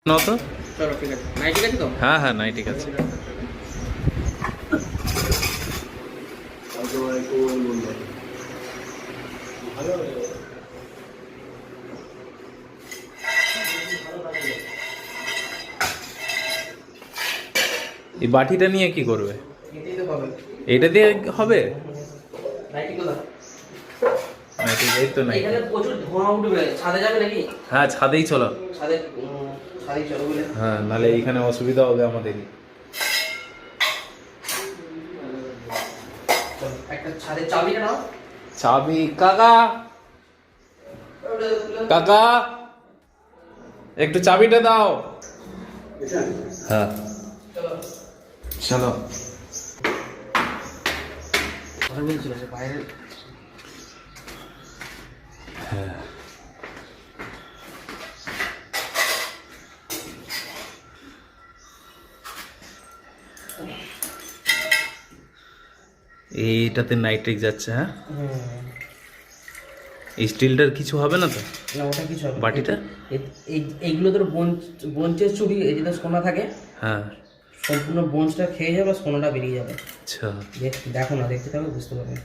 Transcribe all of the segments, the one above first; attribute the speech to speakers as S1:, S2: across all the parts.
S1: নাও তো।
S2: চলো ঠিক আছে, নাই ঠিক আছে তো?
S1: হ্যাঁ হ্যাঁ, নাই ঠিক আছে। এই বাটিটা নিয়ে কি করবে?
S2: এটাই তো হবে।
S1: এটা দিয়ে হবে?
S2: নাইটি কোথায়?
S1: নাইটি এই তো নাই।
S2: এখানে প্রচুর ধোঁয়া উঠবে, ছাদে যাবে নাকি?
S1: হ্যাঁ, ছাদেই চলো।
S2: ছাদেই চলো বলে।
S1: হ্যাঁ, নাহলে এইখানে অসুবিধা হবে আমাদেরই।
S2: একটা ছাদের চাবিটা নাও।
S1: চাবি কাকা, কাকা একটু চাবিটা দাও। হ্যাঁ চলো।
S2: বাইরে
S1: হ্যাঁ, এইটাতে নাইট্রিক যাচ্ছে। হ্যাঁ, এই স্টিলটার কিছু হবে না তো?
S2: না, ওটা কিছু হবে।
S1: বাটিটা
S2: এইগুলো তোর বঞ্চের চুরি, এই যেটা সোনা থাকে,
S1: হ্যাঁ,
S2: সম্পূর্ণ বঞ্চটা খেয়ে যাবে, সোনাটা বেরিয়ে যাবে।
S1: আচ্ছা
S2: দেখো না, দেখতে থাকবে, বুঝতে পারবে।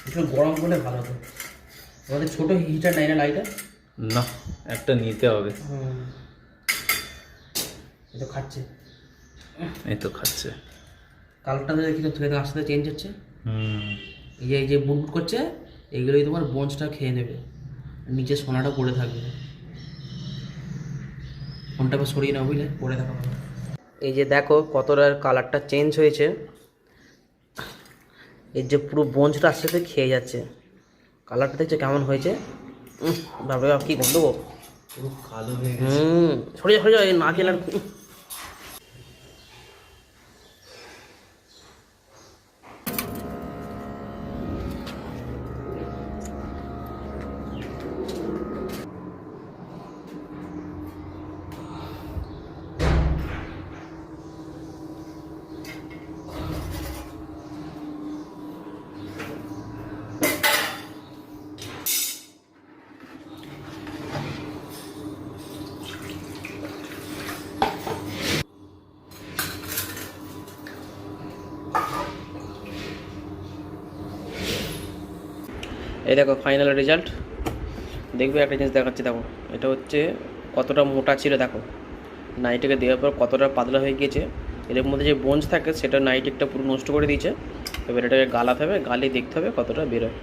S2: একটু গরম করলে ভালো হতো। আমাদের ছোট হিটার নাই না, লাইটার?
S1: না, একটা নিতে হবে।
S2: এই তো খাচ্ছে,
S1: এই তো খাচ্ছে।
S2: কালারটা দেখি তো থেকে আস্তে আস্তে চেঞ্জ হচ্ছে।
S1: হুম,
S2: এই যে বুটবুট করছে, এইগুলোই তোমার বঞ্চটা খেয়ে নেবে, নিচে সোনাটা পড়ে থাকবে। ফোনটাকে সরিয়ে নাও, বুঝলে, পড়ে থাকা ভালো। এই যে দেখো কতটা কালারটা চেঞ্জ হয়েছে, এর যে পুরো বঞ্চটা আস্তে আস্তে খেয়ে যাচ্ছে। কালারটা দেখছো কেমন হয়েছে? ভাবে কি গন্ধ গো,
S1: পুরো কালো হয়ে গেছে।
S2: সরে যাও, সরে যাও, এই না খেলার। এই দেখো ফাইনাল রেজাল্ট। দেখবে একটা জিনিস দেখাচ্ছি, দেখো এটা হচ্ছে কতটা মোটা ছিল, দেখো নাইটিকে দেওয়ার পর কতটা পাতলা হয়ে গিয়েছে। এর মধ্যে যে বঞ্চ থাকে সেটা নাইটিকটা পুরো নষ্ট করে দিয়েছে। এবার এটাকে গালাতে হবে, গালিয়ে দেখতে হবে কতটা বেরোয়।